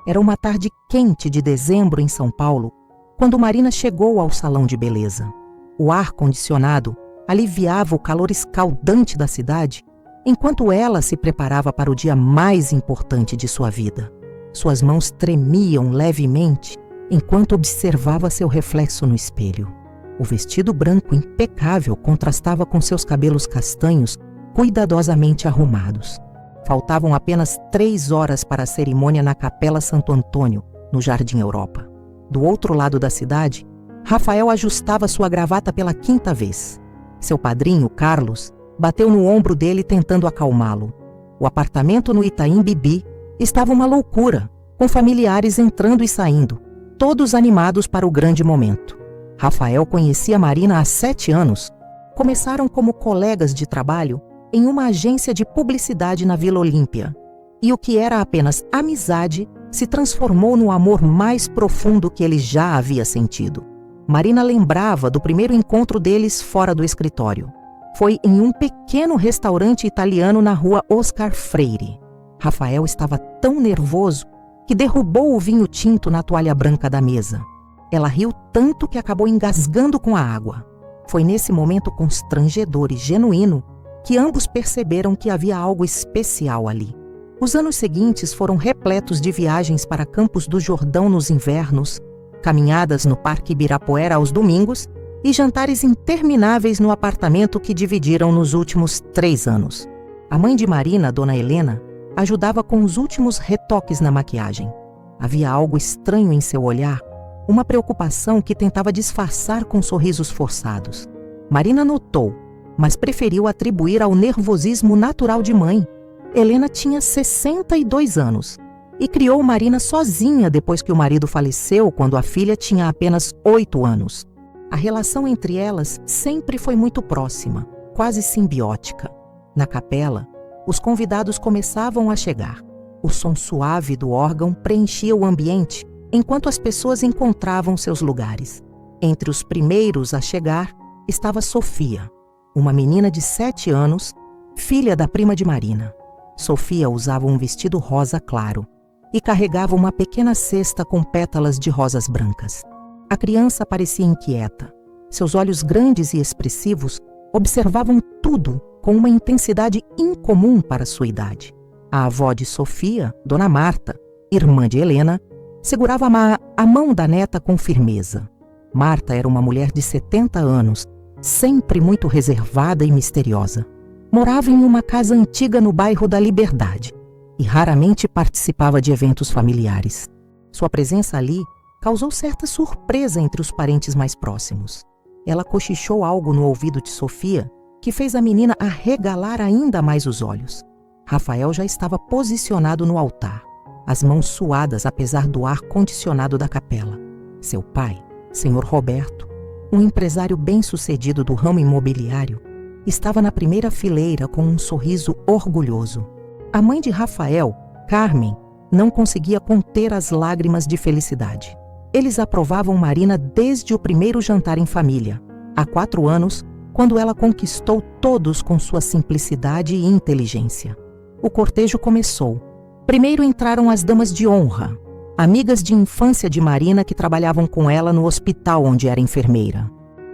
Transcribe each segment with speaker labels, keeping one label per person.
Speaker 1: Era uma tarde quente de dezembro em São Paulo, quando Marina chegou ao salão de beleza. O ar-condicionado aliviava o calor escaldante da cidade, enquanto ela se preparava para o dia mais importante de sua vida. Suas mãos tremiam levemente enquanto observava seu reflexo no espelho. O vestido branco impecável contrastava com seus cabelos castanhos cuidadosamente arrumados. Faltavam apenas 3 horas para a cerimônia na Capela Santo Antônio, no Jardim Europa. Do outro lado da cidade, Rafael ajustava sua gravata pela 5ª vez. Seu padrinho, Carlos, bateu no ombro dele tentando acalmá-lo. O apartamento no Itaim Bibi estava uma loucura, com familiares entrando e saindo, todos animados para o grande momento. Rafael conhecia Marina há 7 anos. Começaram como colegas de trabalho em uma agência de publicidade na Vila Olímpia. E o que era apenas amizade se transformou no amor mais profundo que ele já havia sentido. Marina lembrava do primeiro encontro deles fora do escritório. Foi em um pequeno restaurante italiano na rua Oscar Freire. Rafael estava tão nervoso que derrubou o vinho tinto na toalha branca da mesa. Ela riu tanto que acabou engasgando com a água. Foi nesse momento constrangedor e genuíno que ambos perceberam que havia algo especial ali. Os anos seguintes foram repletos de viagens para Campos do Jordão nos invernos, caminhadas no Parque Ibirapuera aos domingos e jantares intermináveis no apartamento que dividiram nos últimos 3 anos. A mãe de Marina, Dona Helena, ajudava com os últimos retoques na maquiagem. Havia algo estranho em seu olhar, uma preocupação que tentava disfarçar com sorrisos forçados. Marina notou, mas preferiu atribuir ao nervosismo natural de mãe. Helena tinha 62 anos e criou Marina sozinha depois que o marido faleceu quando a filha tinha apenas 8 anos. A relação entre elas sempre foi muito próxima, quase simbiótica. Na capela, os convidados começavam a chegar. O som suave do órgão preenchia o ambiente enquanto as pessoas encontravam seus lugares. Entre os primeiros a chegar estava Sofia, uma menina de 7 anos, filha da prima de Marina. Sofia usava um vestido rosa claro e carregava uma pequena cesta com pétalas de rosas brancas. A criança parecia inquieta. Seus olhos grandes e expressivos observavam tudo com uma intensidade incomum para sua idade. A avó de Sofia, Dona Marta, irmã de Helena, segurava a mão da neta com firmeza. Marta era uma mulher de 70 anos, sempre muito reservada e misteriosa. Morava em uma casa antiga no bairro da Liberdade e raramente participava de eventos familiares. Sua presença ali causou certa surpresa entre os parentes mais próximos. Ela cochichou algo no ouvido de Sofia que fez a menina arregalar ainda mais os olhos. Rafael já estava posicionado no altar, as mãos suadas apesar do ar condicionado da capela. Seu pai, Sr. Roberto, um empresário bem-sucedido do ramo imobiliário, estava na primeira fileira com um sorriso orgulhoso. A mãe de Rafael, Carmen, não conseguia conter as lágrimas de felicidade. Eles aprovavam Marina desde o primeiro jantar em família, há 4 anos, quando ela conquistou todos com sua simplicidade e inteligência. O cortejo começou. Primeiro entraram as damas de honra, amigas de infância de Marina que trabalhavam com ela no hospital onde era enfermeira.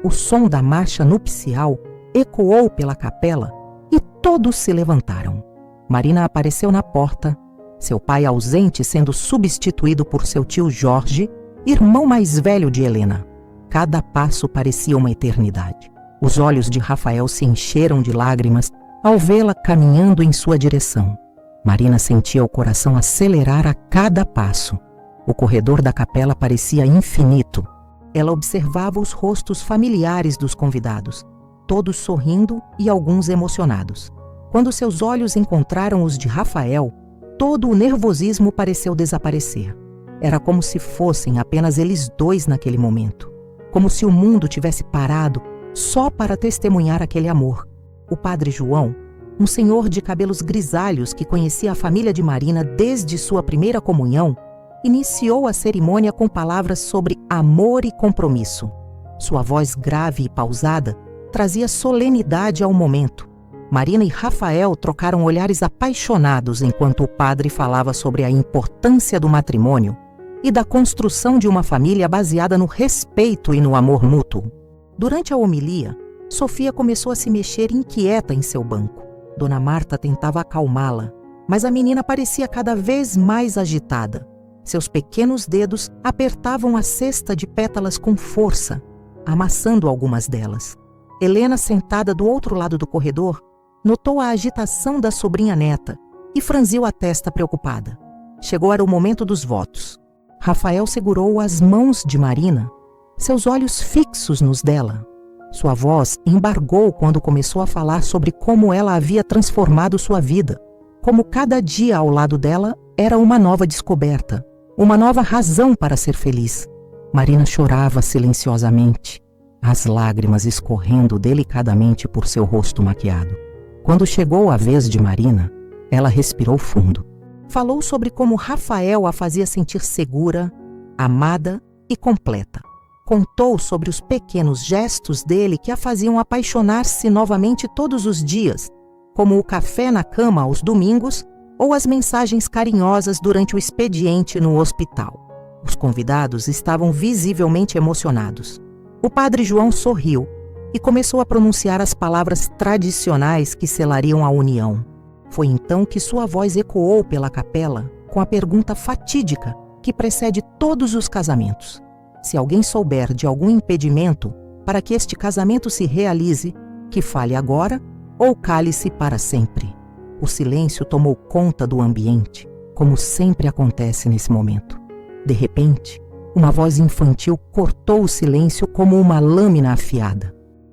Speaker 1: O som da marcha nupcial ecoou pela capela e todos se levantaram. Marina apareceu na porta, seu pai ausente sendo substituído por seu tio Jorge, irmão mais velho de Helena. Cada passo parecia uma eternidade. Os olhos de Rafael se encheram de lágrimas ao vê-la caminhando em sua direção. Marina sentia o coração acelerar a cada passo. O corredor da capela parecia infinito. Ela observava os rostos familiares dos convidados, todos sorrindo e alguns emocionados. Quando seus olhos encontraram os de Rafael, todo o nervosismo pareceu desaparecer. Era como se fossem apenas eles dois naquele momento. Como se o mundo tivesse parado só para testemunhar aquele amor. O padre João, um senhor de cabelos grisalhos que conhecia a família de Marina desde sua primeira comunhão, iniciou a cerimônia com palavras sobre amor e compromisso. Sua voz grave e pausada trazia solenidade ao momento. Marina e Rafael trocaram olhares apaixonados enquanto o padre falava sobre a importância do matrimônio e da construção de uma família baseada no respeito e no amor mútuo. Durante a homilia, Sofia começou a se mexer inquieta em seu banco. Dona Marta tentava acalmá-la, mas a menina parecia cada vez mais agitada. Seus pequenos dedos apertavam a cesta de pétalas com força, amassando algumas delas. Helena, sentada do outro lado do corredor, notou a agitação da sobrinha neta e franziu a testa preocupada. Chegou o momento dos votos. Rafael segurou as mãos de Marina, seus olhos fixos nos dela. Sua voz embargou quando começou a falar sobre como ela havia transformado sua vida, como cada dia ao lado dela era uma nova descoberta, uma nova razão para ser feliz. Marina chorava silenciosamente, as lágrimas escorrendo delicadamente por seu rosto maquiado. Quando chegou a vez de Marina, ela respirou fundo. Falou sobre como Rafael a fazia sentir segura, amada e completa. Contou sobre os pequenos gestos dele que a faziam apaixonar-se novamente todos os dias, como o café na cama aos domingos ou as mensagens carinhosas durante o expediente no hospital. Os convidados estavam visivelmente emocionados. O padre João sorriu e começou a pronunciar as palavras tradicionais que selariam a união. Foi então que sua voz ecoou pela capela com a pergunta fatídica que precede todos os casamentos. Se alguém souber de algum impedimento para que este casamento se realize, que fale agora ou cale-se para sempre. O silêncio tomou conta do ambiente, como sempre acontece nesse momento. De repente, uma voz infantil cortou o silêncio como uma lâmina afiada.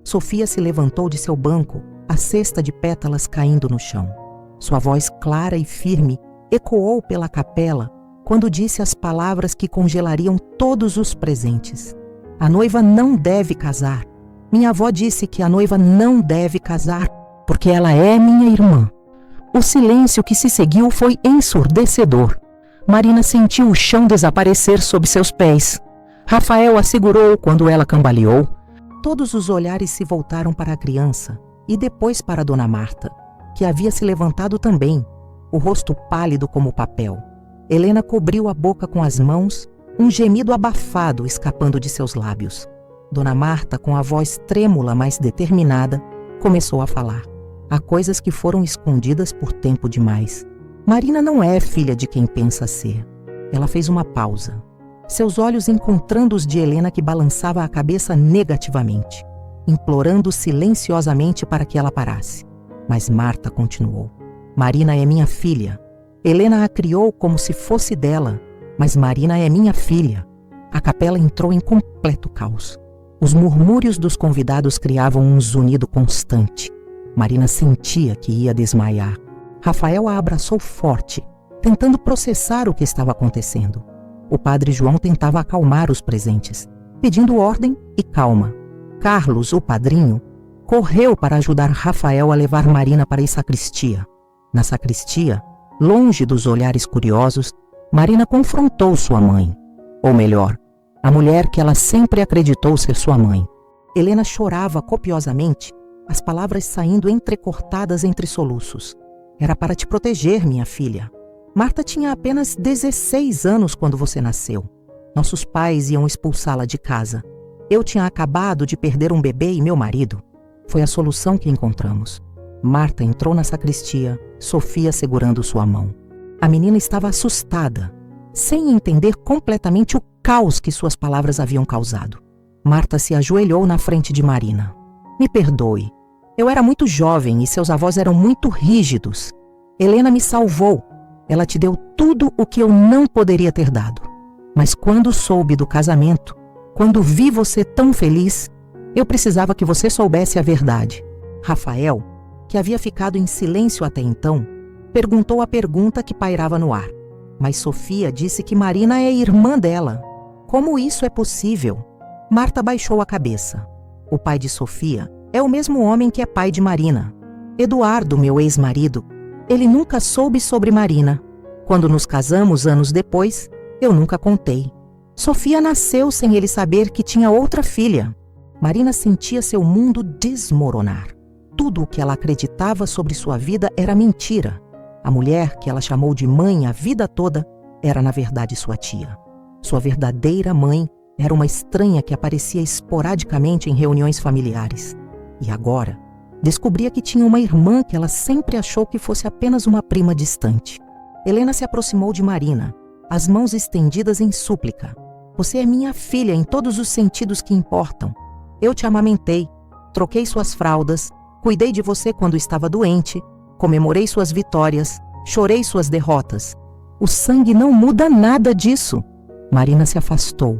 Speaker 1: Sofia se levantou de seu banco, a cesta de pétalas caindo no chão. Sua voz clara e firme ecoou pela capela quando disse as palavras que congelariam todos os presentes. A noiva não deve casar. Minha avó disse que a noiva não deve casar, porque ela é minha irmã. O silêncio que se seguiu foi ensurdecedor. Marina sentiu o chão desaparecer sob seus pés. Rafael a segurou quando ela cambaleou. Todos os olhares se voltaram para a criança e depois para Dona Marta, que havia se levantado também, o rosto pálido como papel. Helena cobriu a boca com as mãos, um gemido abafado escapando de seus lábios. Dona Marta, com a voz trêmula, mas determinada, começou a falar. Há coisas que foram escondidas por tempo demais. Marina não é filha de quem pensa ser. Ela fez uma pausa, seus olhos encontrando os de Helena, que balançava a cabeça negativamente, implorando silenciosamente para que ela parasse. Mas Marta continuou. Marina é minha filha. Helena a criou como se fosse dela, mas Marina é minha filha. A capela entrou em completo caos. Os murmúrios dos convidados criavam um zunido constante. Marina sentia que ia desmaiar. Rafael a abraçou forte, tentando processar o que estava acontecendo. O padre João tentava acalmar os presentes, pedindo ordem e calma. Carlos, o padrinho, correu para ajudar Rafael a levar Marina para a sacristia. Na sacristia, longe dos olhares curiosos, Marina confrontou sua mãe. Ou melhor, a mulher que ela sempre acreditou ser sua mãe. Helena chorava copiosamente, as palavras saindo entrecortadas entre soluços. Era para te proteger, minha filha. Marta tinha apenas 16 anos quando você nasceu. Nossos pais iam expulsá-la de casa. Eu tinha acabado de perder um bebê e meu marido. Foi a solução que encontramos. Marta entrou na sacristia, Sofia segurando sua mão. A menina estava assustada, sem entender completamente o caos que suas palavras haviam causado. Marta se ajoelhou na frente de Marina. Me perdoe. Eu era muito jovem e seus avós eram muito rígidos. Helena me salvou. Ela te deu tudo o que eu não poderia ter dado. Mas quando soube do casamento, quando vi você tão feliz, eu precisava que você soubesse a verdade. Rafael, que havia ficado em silêncio até então, perguntou a pergunta que pairava no ar. Mas Sofia disse que Marina é irmã dela. Como isso é possível? Marta baixou a cabeça. O pai de Sofia é o mesmo homem que é pai de Marina. Eduardo, meu ex-marido, ele nunca soube sobre Marina. Quando nos casamos anos depois, eu nunca contei. Sofia nasceu sem ele saber que tinha outra filha. Marina sentia seu mundo desmoronar. tudo o que ela acreditava sobre sua vida era mentira. A mulher que ela chamou de mãe a vida toda era, na verdade, sua tia. Sua verdadeira mãe era uma estranha que aparecia esporadicamente em reuniões familiares. E agora, descobria que tinha uma irmã que ela sempre achou que fosse apenas uma prima distante. Helena se aproximou de Marina, as mãos estendidas em súplica. Você é minha filha em todos os sentidos que importam. Eu te amamentei, troquei suas fraldas, cuidei de você quando estava doente, comemorei suas vitórias, chorei suas derrotas. O sangue não muda nada disso. Marina se afastou,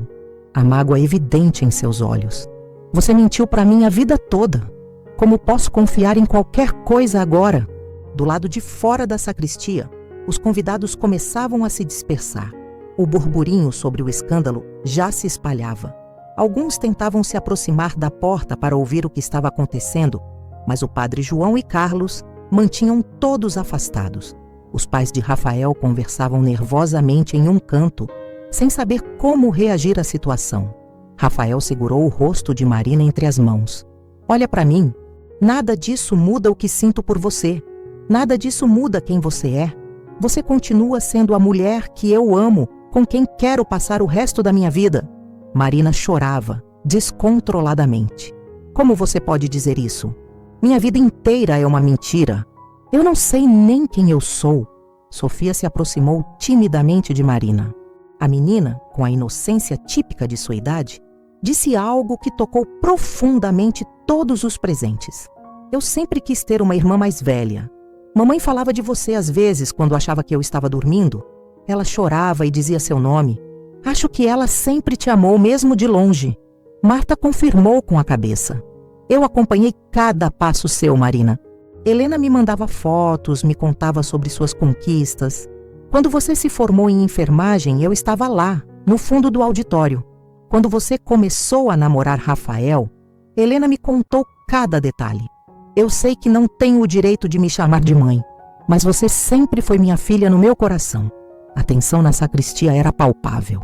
Speaker 1: a mágoa evidente em seus olhos. Você mentiu para mim a vida toda. Como posso confiar em qualquer coisa agora? Do lado de fora da sacristia, os convidados começavam a se dispersar. O burburinho sobre o escândalo já se espalhava. Alguns tentavam se aproximar da porta para ouvir o que estava acontecendo, mas o padre João e Carlos mantinham todos afastados. Os pais de Rafael conversavam nervosamente em um canto, sem saber como reagir à situação. Rafael segurou o rosto de Marina entre as mãos. Olha para mim. Nada disso muda o que sinto por você. Nada disso muda quem você é. Você continua sendo a mulher que eu amo, com quem quero passar o resto da minha vida. Marina chorava, descontroladamente. Como você pode dizer isso? Minha vida inteira é uma mentira. Eu não sei nem quem eu sou. Sofia se aproximou timidamente de Marina. A menina, com a inocência típica de sua idade, disse algo que tocou profundamente todos os presentes. Eu sempre quis ter uma irmã mais velha. Mamãe falava de você às vezes quando achava que eu estava dormindo. Ela chorava e dizia seu nome. Acho que ela sempre te amou, mesmo de longe. Marta confirmou com a cabeça. Eu acompanhei cada passo seu, Marina. Helena me mandava fotos, me contava sobre suas conquistas. Quando você se formou em enfermagem, eu estava lá, no fundo do auditório. Quando você começou a namorar Rafael, Helena me contou cada detalhe. Eu sei que não tenho o direito de me chamar de mãe, mas você sempre foi minha filha no meu coração. A tensão na sacristia era palpável.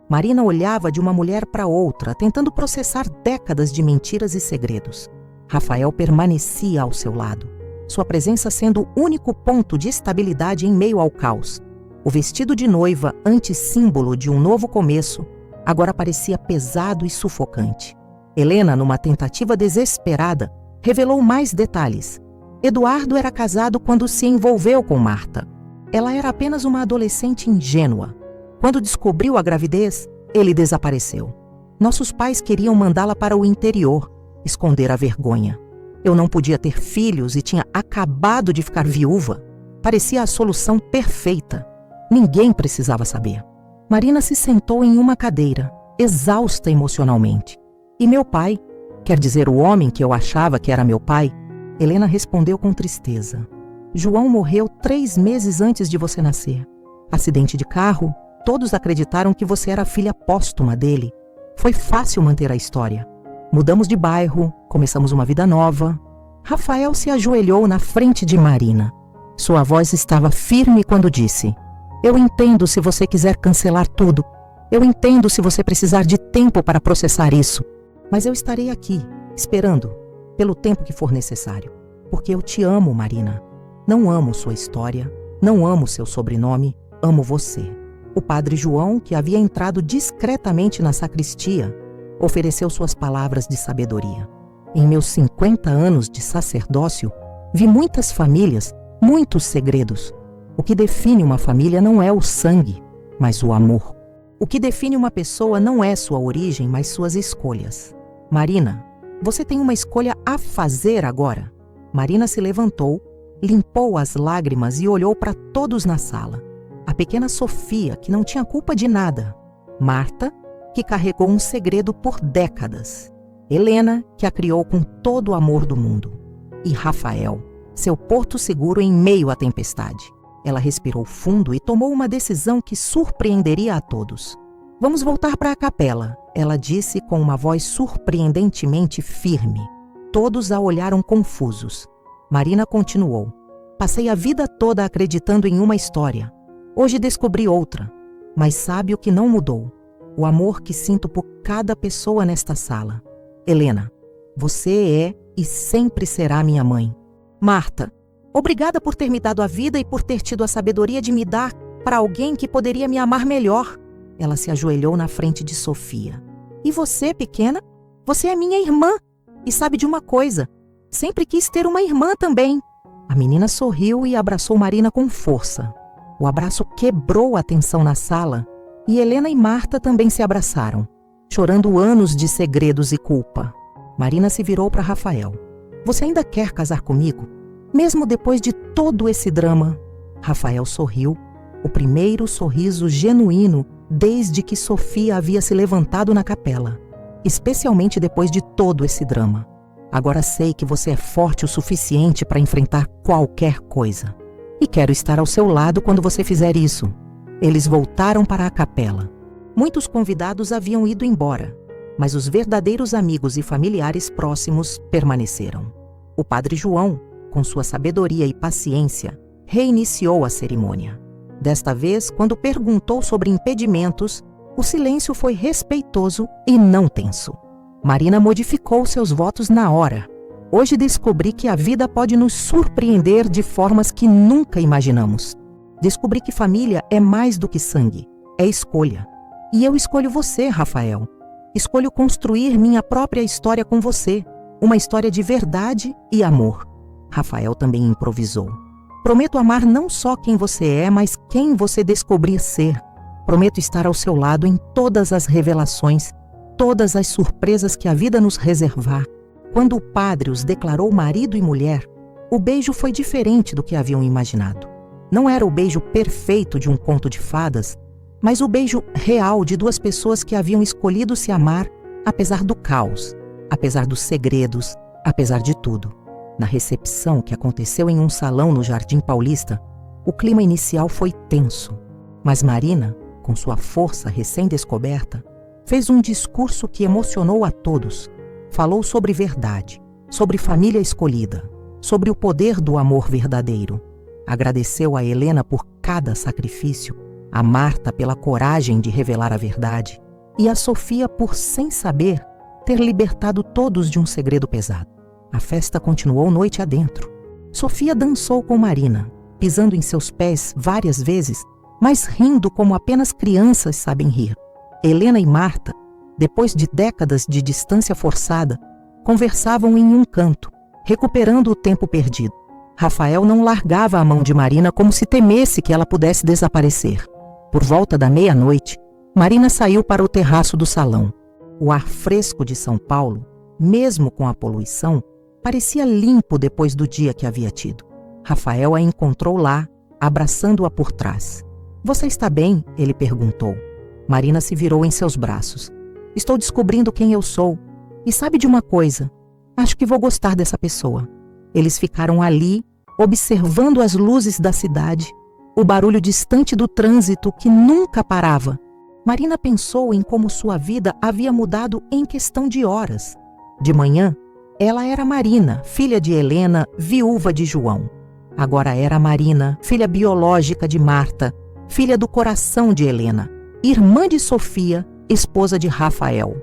Speaker 1: Marina olhava de uma mulher para outra, tentando processar décadas de mentiras e segredos. Rafael permanecia ao seu lado, sua presença sendo o único ponto de estabilidade em meio ao caos. O vestido de noiva, antissímbolo de um novo começo, agora parecia pesado e sufocante. Helena, numa tentativa desesperada, revelou mais detalhes. Eduardo era casado quando se envolveu com Marta. Ela era apenas uma adolescente ingênua. Quando descobriu a gravidez, ele desapareceu. Nossos pais queriam mandá-la para o interior, esconder a vergonha. Eu não podia ter filhos e tinha acabado de ficar viúva. Parecia a solução perfeita. Ninguém precisava saber. Marina se sentou em uma cadeira, exausta emocionalmente. E meu pai, quer dizer, o homem que eu achava que era meu pai, Helena respondeu com tristeza. João morreu 3 meses antes de você nascer. Acidente de carro, todos acreditaram que você era a filha póstuma dele. Foi fácil manter a história. Mudamos de bairro, começamos uma vida nova. Rafael se ajoelhou na frente de Marina. Sua voz estava firme quando disse: eu entendo se você quiser cancelar tudo. Eu entendo se você precisar de tempo para processar isso. Mas eu estarei aqui, esperando, pelo tempo que for necessário. Porque eu te amo, Marina. Não amo sua história, não amo seu sobrenome, amo você. O padre João, que havia entrado discretamente na sacristia, ofereceu suas palavras de sabedoria. Em meus 50 anos de sacerdócio, vi muitas famílias, muitos segredos. O que define uma família não é o sangue, mas o amor. O que define uma pessoa não é sua origem, mas suas escolhas. Marina, você tem uma escolha a fazer agora. Marina se levantou, limpou as lágrimas e olhou para todos na sala. A pequena Sofia, que não tinha culpa de nada. Marta, que carregou um segredo por décadas. Helena, que a criou com todo o amor do mundo. E Rafael, seu porto seguro em meio à tempestade. Ela respirou fundo e tomou uma decisão que surpreenderia a todos. Vamos voltar para a capela, ela disse com uma voz surpreendentemente firme. Todos a olharam confusos. Marina continuou. Passei a vida toda acreditando em uma história. Hoje descobri outra. Mas sabe o que não mudou? O amor que sinto por cada pessoa nesta sala. Helena, Você é e sempre será minha mãe. Marta, obrigada por ter me dado a vida e por ter tido a sabedoria de me dar para alguém que poderia me amar melhor. Ela se ajoelhou na frente de Sofia. E você, pequena? Você é minha irmã. E sabe de uma coisa, sempre quis ter uma irmã também. A menina sorriu e abraçou Marina com força. O abraço quebrou a tensão na sala e Helena e Marta também se abraçaram, chorando anos de segredos e culpa. Marina se virou para Rafael. Você ainda quer casar comigo? Mesmo depois de todo esse drama? Rafael sorriu, o primeiro sorriso genuíno desde que Sofia havia se levantado na capela, especialmente depois de todo esse drama. Agora sei que você é forte o suficiente para enfrentar qualquer coisa. E quero estar ao seu lado quando você fizer isso. Eles voltaram para a capela. Muitos convidados haviam ido embora, mas os verdadeiros amigos e familiares próximos permaneceram. O padre João, com sua sabedoria e paciência, reiniciou a cerimônia. Desta vez, quando perguntou sobre impedimentos, o silêncio foi respeitoso e não tenso. Marina modificou seus votos na hora. Hoje descobri que a vida pode nos surpreender de formas que nunca imaginamos. Descobri que família é mais do que sangue, é escolha. E eu escolho você, Rafael. Escolho construir minha própria história com você, uma história de verdade e amor. Rafael também improvisou. Prometo amar não só quem você é, mas quem você descobrir ser. Prometo estar ao seu lado em todas as revelações, todas as surpresas que a vida nos reservar. Quando o padre os declarou marido e mulher, o beijo foi diferente do que haviam imaginado. Não era o beijo perfeito de um conto de fadas, mas o beijo real de duas pessoas que haviam escolhido se amar, apesar do caos, apesar dos segredos, apesar de tudo. Na recepção, que aconteceu em um salão no Jardim Paulista, o clima inicial foi tenso, mas Marina, com sua força recém-descoberta, fez um discurso que emocionou a todos. Falou sobre verdade, sobre família escolhida, sobre o poder do amor verdadeiro. Agradeceu a Helena por cada sacrifício, a Marta pela coragem de revelar a verdade e a Sofia por, sem saber, ter libertado todos de um segredo pesado. A festa continuou noite adentro. Sofia dançou com Marina, pisando em seus pés várias vezes, mas rindo como apenas crianças sabem rir. Helena e Marta, depois de décadas de distância forçada, conversavam em um canto, recuperando o tempo perdido. Rafael não largava a mão de Marina como se temesse que ela pudesse desaparecer. Por volta da meia-noite, Marina saiu para o terraço do salão. O ar fresco de São Paulo, mesmo com a poluição, parecia limpo depois do dia que havia tido. Rafael a encontrou lá, abraçando-a por trás. Você está bem? Ele perguntou. Marina se virou em seus braços. Estou descobrindo quem eu sou. E sabe de uma coisa? Acho que vou gostar dessa pessoa. Eles ficaram ali, observando as luzes da cidade, o barulho distante do trânsito que nunca parava. Marina pensou em como sua vida havia mudado em questão de horas. De manhã, ela era Marina, filha de Helena, viúva de João. Agora era Marina, filha biológica de Marta, filha do coração de Helena, irmã de Sofia, esposa de Rafael.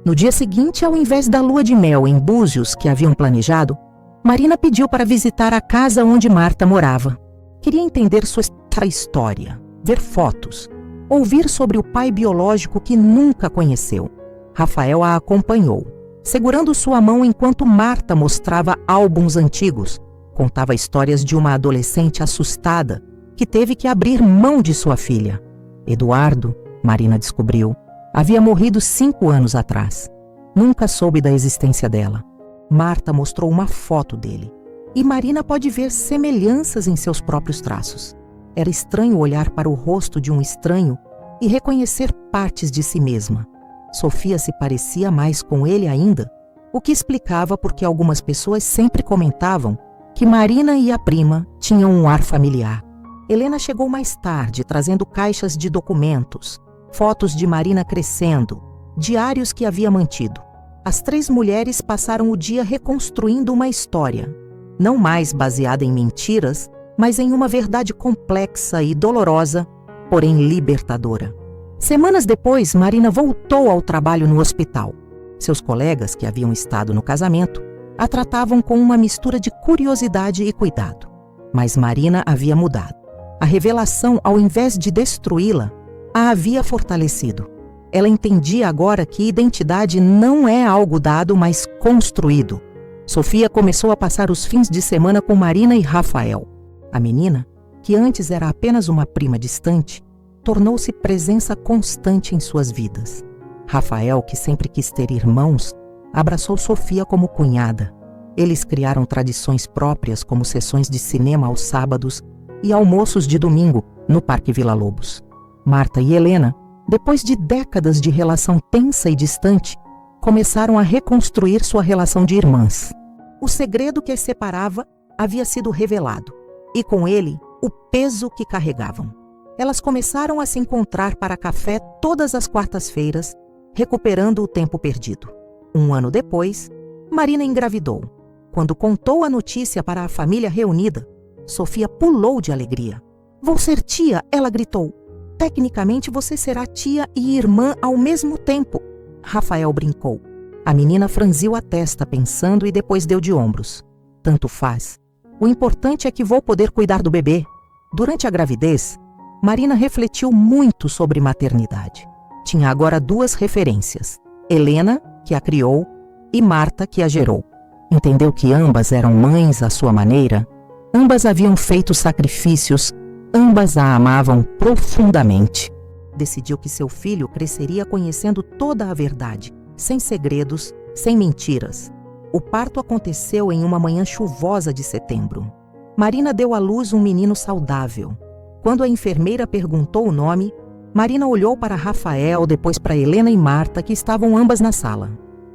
Speaker 1: No dia seguinte, ao invés da lua de mel em Búzios que haviam planejado, Marina pediu para visitar a casa onde Marta morava. Queria entender sua história, ver fotos, ouvir sobre o pai biológico que nunca conheceu. Rafael a acompanhou, segurando sua mão enquanto Marta mostrava álbuns antigos. Contava histórias de uma adolescente assustada que teve que abrir mão de sua filha. Eduardo, Marina descobriu, havia morrido 5 anos atrás. Nunca soube da existência dela. Marta mostrou uma foto dele. E Marina pode ver semelhanças em seus próprios traços. Era estranho olhar para o rosto de um estranho e reconhecer partes de si mesma. Sofia se parecia mais com ele ainda, o que explicava porque algumas pessoas sempre comentavam que Marina e a prima tinham um ar familiar. Helena chegou mais tarde, trazendo caixas de documentos, fotos de Marina crescendo, diários que havia mantido. As 3 mulheres passaram o dia reconstruindo uma história, não mais baseada em mentiras, mas em uma verdade complexa e dolorosa, porém libertadora. Semanas depois, Marina voltou ao trabalho no hospital. Seus colegas, que haviam estado no casamento, a tratavam com uma mistura de curiosidade e cuidado. Mas Marina havia mudado. A revelação, ao invés de destruí-la, a havia fortalecido. Ela entendia agora que identidade não é algo dado, mas construído. Sofia começou a passar os fins de semana com Marina e Rafael. A menina, que antes era apenas uma prima distante, tornou-se presença constante em suas vidas. Rafael, que sempre quis ter irmãos, abraçou Sofia como cunhada. Eles criaram tradições próprias, como sessões de cinema aos sábados e almoços de domingo no Parque Vila Lobos. Marta e Helena, depois de décadas de relação tensa e distante, começaram a reconstruir sua relação de irmãs. O segredo que as separava havia sido revelado, e com ele, o peso que carregavam. Elas começaram a se encontrar para café todas as quartas-feiras, recuperando o tempo perdido. 1 ano depois, Marina engravidou. Quando contou a notícia para a família reunida, Sofia pulou de alegria. "Vou ser tia", ela gritou. "Tecnicamente você será tia e irmã ao mesmo tempo", Rafael brincou. A menina franziu a testa pensando e depois deu de ombros. "Tanto faz. O importante é que vou poder cuidar do bebê." Durante a gravidez, Marina refletiu muito sobre maternidade. Tinha agora 2 referências: Helena, que a criou, e Marta, que a gerou. Entendeu que ambas eram mães à sua maneira, ambas haviam feito sacrifícios, ambas a amavam profundamente. Decidiu que seu filho cresceria conhecendo toda a verdade, sem segredos, sem mentiras. O parto aconteceu em uma manhã chuvosa de setembro. Marina deu à luz um menino saudável. Quando a enfermeira perguntou o nome, Marina olhou para Rafael, depois para Helena e Marta, que estavam ambas na sala.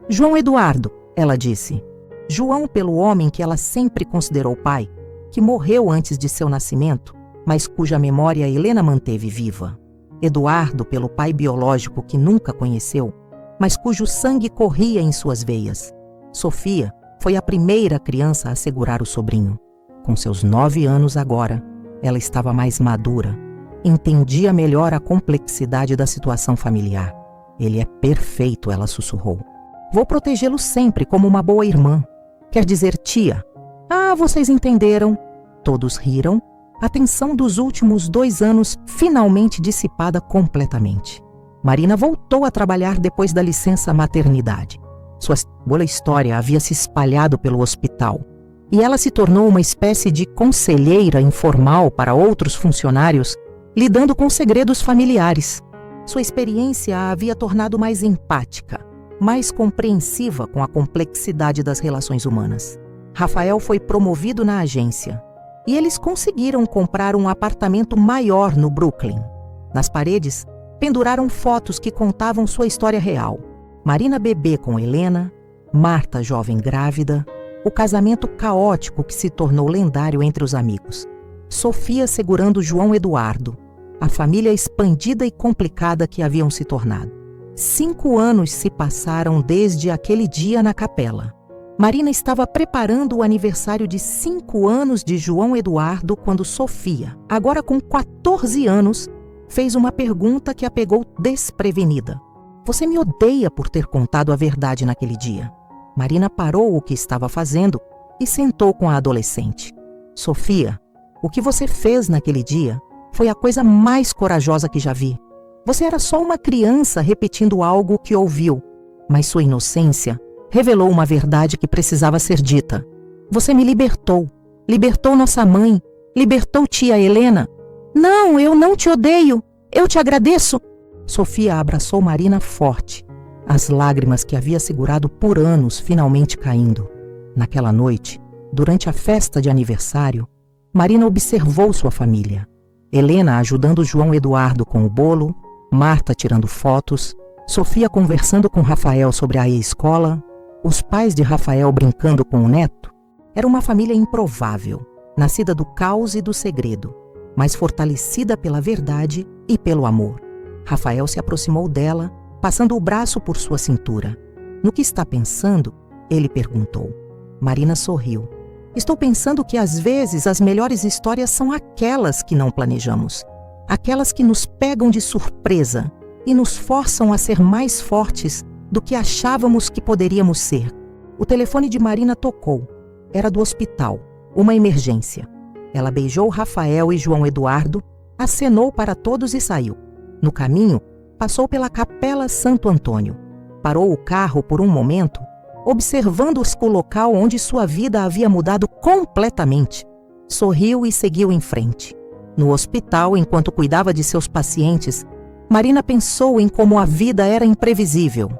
Speaker 1: "João Eduardo", ela disse. João, pelo homem que ela sempre considerou pai, que morreu antes de seu nascimento, mas cuja memória Helena manteve viva. Eduardo, pelo pai biológico que nunca conheceu, mas cujo sangue corria em suas veias. Sofia foi a primeira criança a segurar o sobrinho. Com seus 9 anos agora, ela estava mais madura. Entendia melhor a complexidade da situação familiar. "Ele é perfeito", ela sussurrou. "Vou protegê-lo sempre como uma boa irmã." "Quer dizer tia?" "Ah, vocês entenderam." Todos riram, a tensão dos últimos 2 anos finalmente dissipada completamente. Marina voltou a trabalhar depois da licença maternidade. Sua boa história havia se espalhado pelo hospital, e ela se tornou uma espécie de conselheira informal para outros funcionários, lidando com segredos familiares. Sua experiência a havia tornado mais empática, mais compreensiva com a complexidade das relações humanas. Rafael foi promovido na agência, e eles conseguiram comprar um apartamento maior no Brooklyn. Nas paredes, penduraram fotos que contavam sua história real. Marina bebê com Helena, Marta jovem grávida, o casamento caótico que se tornou lendário entre os amigos, Sofia segurando João Eduardo, a família expandida e complicada que haviam se tornado. 5 anos se passaram desde aquele dia na capela. Marina estava preparando o aniversário de 5 anos de João Eduardo quando Sofia, agora com 14 anos, fez uma pergunta que a pegou desprevenida. "Você me odeia por ter contado a verdade naquele dia?" Marina parou o que estava fazendo e sentou com a adolescente. "Sofia, o que você fez naquele dia foi a coisa mais corajosa que já vi. Você era só uma criança repetindo algo que ouviu, mas sua inocência revelou uma verdade que precisava ser dita. Você me libertou, libertou nossa mãe, libertou tia Helena." "Não, eu não te odeio, eu te agradeço." Sofia abraçou Marina forte, as lágrimas que havia segurado por anos finalmente caindo. Naquela noite, durante a festa de aniversário, Marina observou sua família. Helena ajudando João Eduardo com o bolo, Marta tirando fotos, Sofia conversando com Rafael sobre a escola, os pais de Rafael brincando com o neto. Era uma família improvável, nascida do caos e do segredo, mas fortalecida pela verdade e pelo amor. Rafael se aproximou dela, passando o braço por sua cintura. "No que está pensando?" ele perguntou. Marina sorriu. "Estou pensando que às vezes as melhores histórias são aquelas que não planejamos. Aquelas que nos pegam de surpresa e nos forçam a ser mais fortes do que achávamos que poderíamos ser. O telefone de Marina tocou. Era do hospital, uma emergência. Ela beijou Rafael e João Eduardo, acenou para todos e saiu. No caminho, passou pela Capela Santo Antônio. Parou o carro por um momento, observando o local onde sua vida havia mudado completamente. Sorriu e seguiu em frente. No hospital, enquanto cuidava de seus pacientes, Marina pensou em como a vida era imprevisível.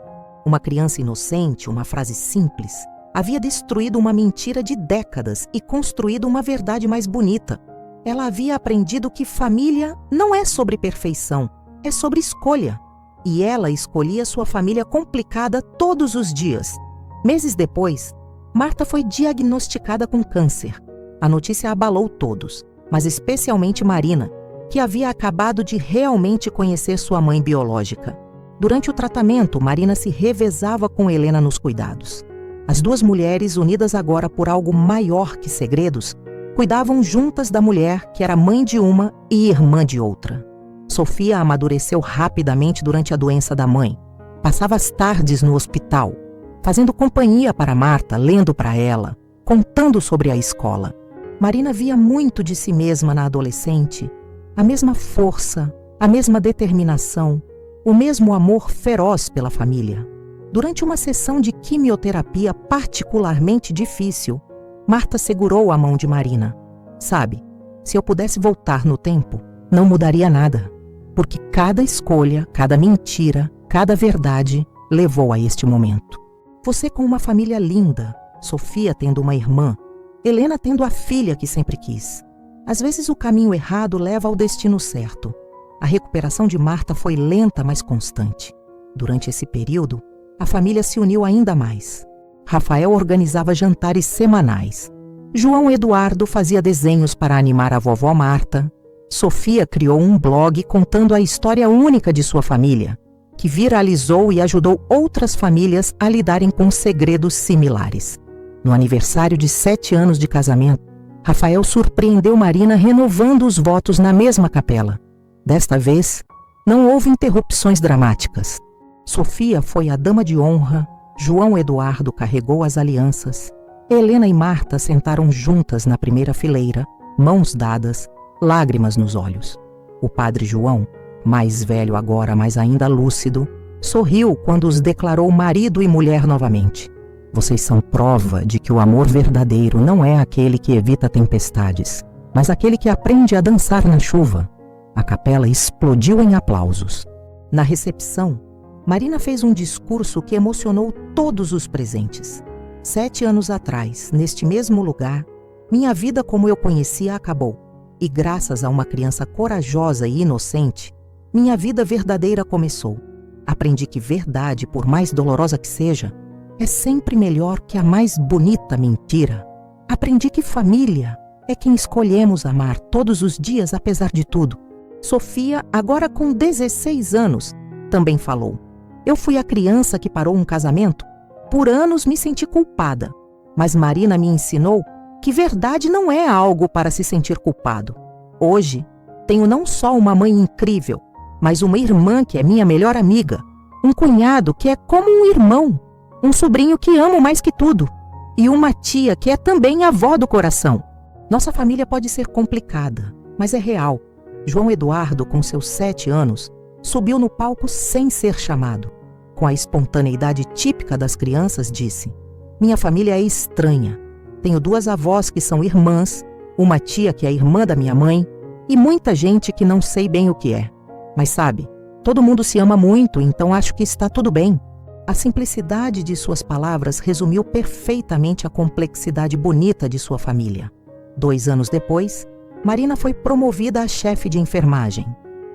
Speaker 1: Uma criança inocente, uma frase simples, havia destruído uma mentira de décadas e construído uma verdade mais bonita. Ela havia aprendido que família não é sobre perfeição, é sobre escolha. E ela escolhia sua família complicada todos os dias. Meses depois, Marta foi diagnosticada com câncer. A notícia abalou todos, mas especialmente Marina, que havia acabado de realmente conhecer sua mãe biológica. Durante o tratamento, Marina se revezava com Helena nos cuidados. As duas mulheres, unidas agora por algo maior que segredos, cuidavam juntas da mulher que era mãe de uma e irmã de outra. Sofia amadureceu rapidamente durante a doença da mãe. Passava as tardes no hospital, fazendo companhia para Marta, lendo para ela, contando sobre a escola. Marina via muito de si mesma na adolescente, a mesma força, a mesma determinação, o mesmo amor feroz pela família. Durante uma sessão de quimioterapia particularmente difícil, Marta segurou a mão de Marina. Sabe, se eu pudesse voltar no tempo, não mudaria nada, porque cada escolha, cada mentira, cada verdade levou a este momento. Você com uma família linda, Sofia tendo uma irmã, Helena tendo a filha que sempre quis. Às vezes o caminho errado leva ao destino certo. A recuperação de Marta foi lenta, mas constante. Durante esse período, a família se uniu ainda mais. Rafael organizava jantares semanais. João Eduardo fazia desenhos para animar a vovó Marta. Sofia criou um blog contando a história única de sua família, que viralizou e ajudou outras famílias a lidarem com segredos similares. No aniversário de 7 anos de casamento, Rafael surpreendeu Marina renovando os votos na mesma capela. Desta vez, não houve interrupções dramáticas. Sofia foi a dama de honra, João Eduardo carregou as alianças, Helena e Marta sentaram juntas na primeira fileira, mãos dadas, lágrimas nos olhos. O padre João, mais velho agora, mas ainda lúcido, sorriu quando os declarou marido e mulher novamente. Vocês são prova de que o amor verdadeiro não é aquele que evita tempestades, mas aquele que aprende a dançar na chuva. A capela explodiu em aplausos. Na recepção, Marina fez um discurso que emocionou todos os presentes. 7 anos atrás, neste mesmo lugar, minha vida como eu conhecia acabou. E graças a uma criança corajosa e inocente, minha vida verdadeira começou. Aprendi que verdade, por mais dolorosa que seja, é sempre melhor que a mais bonita mentira. Aprendi que família é quem escolhemos amar todos os dias apesar de tudo. Sofia, agora com 16 anos, também falou. Eu fui a criança que parou um casamento. Por anos me senti culpada, mas Marina me ensinou que verdade não é algo para se sentir culpado. Hoje, tenho não só uma mãe incrível, mas uma irmã que é minha melhor amiga, um cunhado que é como um irmão, um sobrinho que amo mais que tudo, e uma tia que é também avó do coração. Nossa família pode ser complicada, mas é real. João Eduardo, com seus 7 anos, subiu no palco sem ser chamado. Com a espontaneidade típica das crianças, disse: minha família é estranha. Tenho 2 avós que são irmãs, uma tia que é irmã da minha mãe, e muita gente que não sei bem o que é. Mas sabe, todo mundo se ama muito, então acho que está tudo bem. A simplicidade de suas palavras resumiu perfeitamente a complexidade bonita de sua família. 2 anos depois, Marina foi promovida a chefe de enfermagem.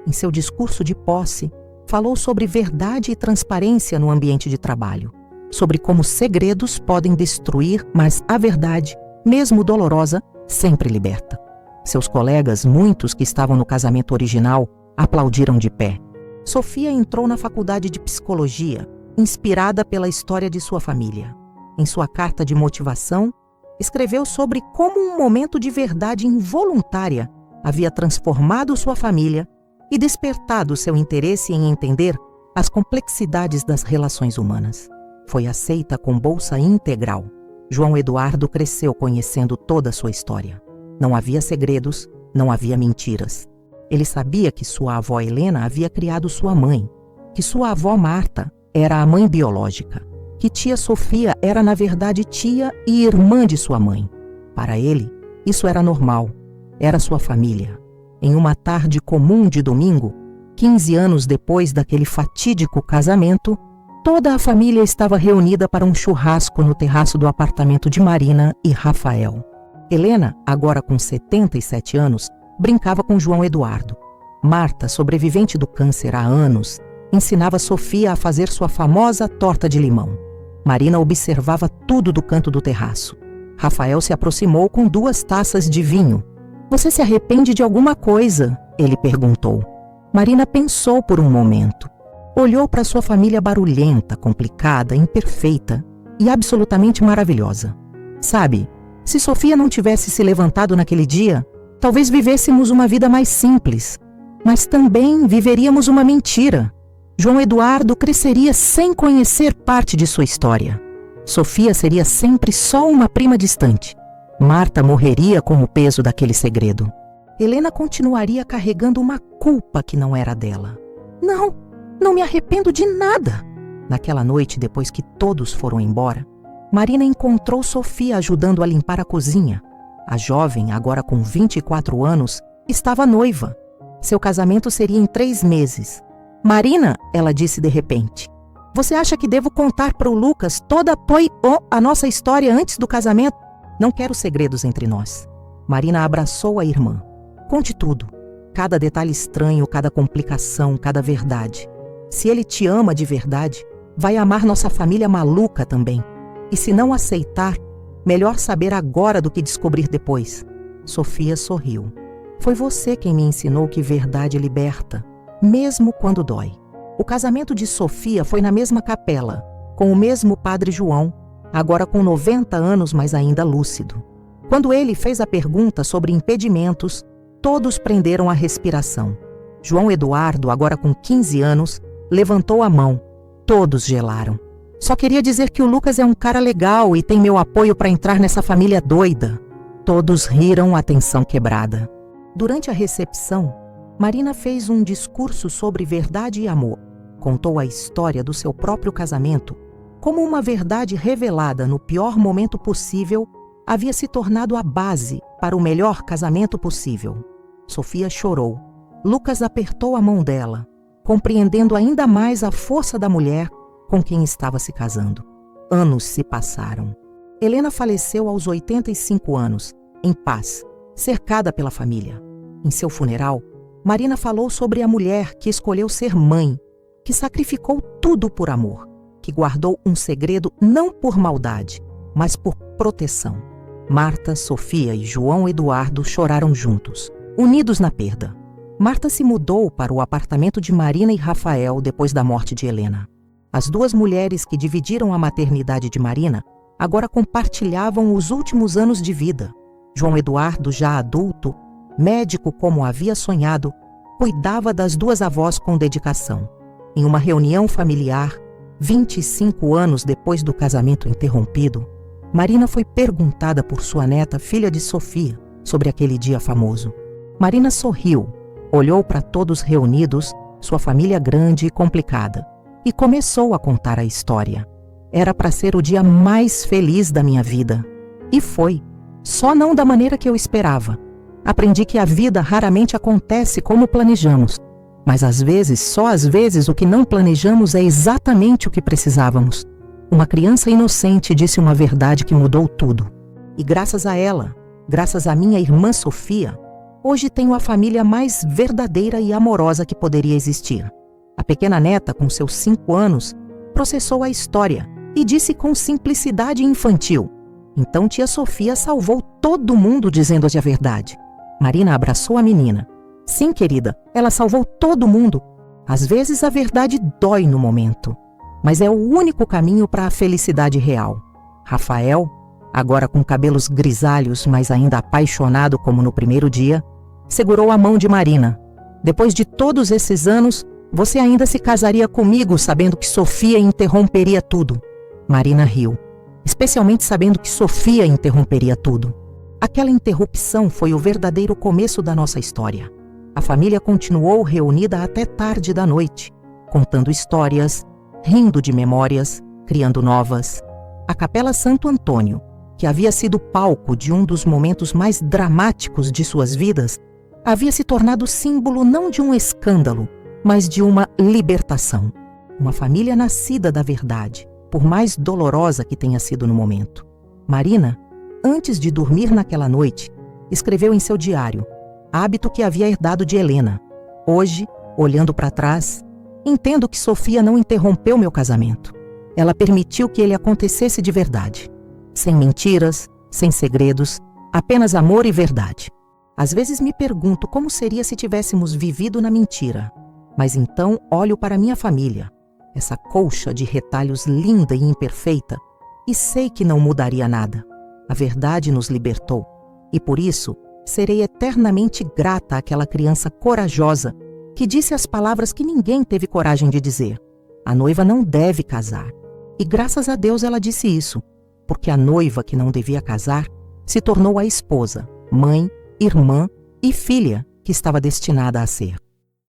Speaker 1: Em seu discurso de posse, falou sobre verdade e transparência no ambiente de trabalho, sobre como segredos podem destruir, mas a verdade, mesmo dolorosa, sempre liberta. Seus colegas, muitos que estavam no casamento original, aplaudiram de pé. Sofia entrou na faculdade de psicologia, inspirada pela história de sua família. Em sua carta de motivação, escreveu sobre como um momento de verdade involuntária havia transformado sua família e despertado seu interesse em entender as complexidades das relações humanas. Foi aceita com bolsa integral. João Eduardo cresceu conhecendo toda a sua história. Não havia segredos, não havia mentiras. Ele sabia que sua avó Helena havia criado sua mãe, que sua avó Marta era a mãe biológica, que tia Sofia era na verdade tia e irmã de sua mãe. Para ele, isso era normal, era sua família. Em uma tarde comum de domingo, 15 anos depois daquele fatídico casamento, toda a família estava reunida para um churrasco no terraço do apartamento de Marina e Rafael. Helena, agora com 77 anos, brincava com João Eduardo. Marta, sobrevivente do câncer há anos, ensinava Sofia a fazer sua famosa torta de limão. Marina observava tudo do canto do terraço. Rafael se aproximou com 2 taças de vinho. "Você se arrepende de alguma coisa?" ele perguntou. Marina pensou por um momento. Olhou para sua família barulhenta, complicada, imperfeita e absolutamente maravilhosa. "Sabe, se Sofia não tivesse se levantado naquele dia, talvez vivêssemos uma vida mais simples, mas também viveríamos uma mentira. João Eduardo cresceria sem conhecer parte de sua história. Sofia seria sempre só uma prima distante. Marta morreria com o peso daquele segredo. Helena continuaria carregando uma culpa que não era dela. Não me arrependo de nada." Naquela noite, depois que todos foram embora, Marina encontrou Sofia ajudando a limpar a cozinha. A jovem, agora com 24 anos, estava noiva. Seu casamento seria em 3 meses. "Marina", ela disse de repente, "você acha que devo contar para o Lucas toda a nossa história antes do casamento? Não quero segredos entre nós." Marina abraçou a irmã. "Conte tudo. Cada detalhe estranho, cada complicação, cada verdade. Se ele te ama de verdade, vai amar nossa família maluca também. E se não aceitar, melhor saber agora do que descobrir depois." Sofia sorriu. "Foi você quem me ensinou que verdade liberta, mesmo quando dói." O casamento de Sofia foi na mesma capela, com o mesmo padre João, agora com 90 anos, mas ainda lúcido. Quando ele fez a pergunta sobre impedimentos, todos prenderam a respiração. João Eduardo, agora com 15 anos, levantou a mão. Todos gelaram. "Só queria dizer que o Lucas é um cara legal e tem meu apoio para entrar nessa família doida." Todos riram, a tensão quebrada. Durante a recepção, Marina fez um discurso sobre verdade e amor. Contou a história do seu próprio casamento, como uma verdade revelada no pior momento possível havia se tornado a base para o melhor casamento possível. Sofia chorou. Lucas apertou a mão dela, compreendendo ainda mais a força da mulher com quem estava se casando. Anos se passaram. Helena faleceu aos 85 anos, em paz, cercada pela família. Em seu funeral, Marina falou sobre a mulher que escolheu ser mãe, que sacrificou tudo por amor, que guardou um segredo não por maldade, mas por proteção. Marta, Sofia e João Eduardo choraram juntos, unidos na perda. Marta se mudou para o apartamento de Marina e Rafael depois da morte de Helena. As 2 mulheres que dividiram a maternidade de Marina agora compartilhavam os últimos anos de vida. João Eduardo, já adulto, médico como havia sonhado, cuidava das 2 avós com dedicação. Em uma reunião familiar, 25 anos depois do casamento interrompido, Marina foi perguntada por sua neta, filha de Sofia, sobre aquele dia famoso. Marina sorriu, olhou para todos reunidos, sua família grande e complicada, e começou a contar a história. Era para ser o dia mais feliz da minha vida. E foi, só não da maneira que eu esperava. Aprendi que a vida raramente acontece como planejamos, mas às vezes, só às vezes, o que não planejamos é exatamente o que precisávamos. Uma criança inocente disse uma verdade que mudou tudo. E graças a ela, graças à minha irmã Sofia, hoje tenho a família mais verdadeira e amorosa que poderia existir. A pequena neta, com seus 5 anos, processou a história e disse com simplicidade infantil: "Então tia Sofia salvou todo mundo dizendo-lhe a verdade." Marina abraçou a menina. "Sim, querida, ela salvou todo mundo. Às vezes a verdade dói no momento, mas é o único caminho para a felicidade real." Rafael, agora com cabelos grisalhos, mas ainda apaixonado como no primeiro dia, segurou a mão de Marina. Depois de todos esses anos, Você ainda se casaria comigo sabendo que Sofia interromperia tudo? Marina riu, especialmente sabendo que Sofia interromperia tudo. Aquela interrupção foi o verdadeiro começo da nossa história. A família continuou reunida até tarde da noite, contando histórias, rindo de memórias, criando novas. A Capela Santo Antônio, que havia sido palco de um dos momentos mais dramáticos de suas vidas, havia se tornado símbolo não de um escândalo, mas de uma libertação. Uma família nascida da verdade, por mais dolorosa que tenha sido no momento. Marina, antes de dormir naquela noite, escreveu em seu diário, hábito que havia herdado de Helena. Hoje, olhando para trás, entendo que Sofia não interrompeu meu casamento. Ela permitiu que ele acontecesse de verdade. Sem mentiras, sem segredos, apenas amor e verdade. Às vezes me pergunto como seria se tivéssemos vivido na mentira. Mas então olho para minha família, essa colcha de retalhos linda e imperfeita, e sei que não mudaria nada. A verdade nos libertou, e por isso serei eternamente grata àquela criança corajosa que disse as palavras que ninguém teve coragem de dizer. A noiva não deve casar. E graças a Deus ela disse isso, porque a noiva que não devia casar se tornou a esposa, mãe, irmã e filha que estava destinada a ser.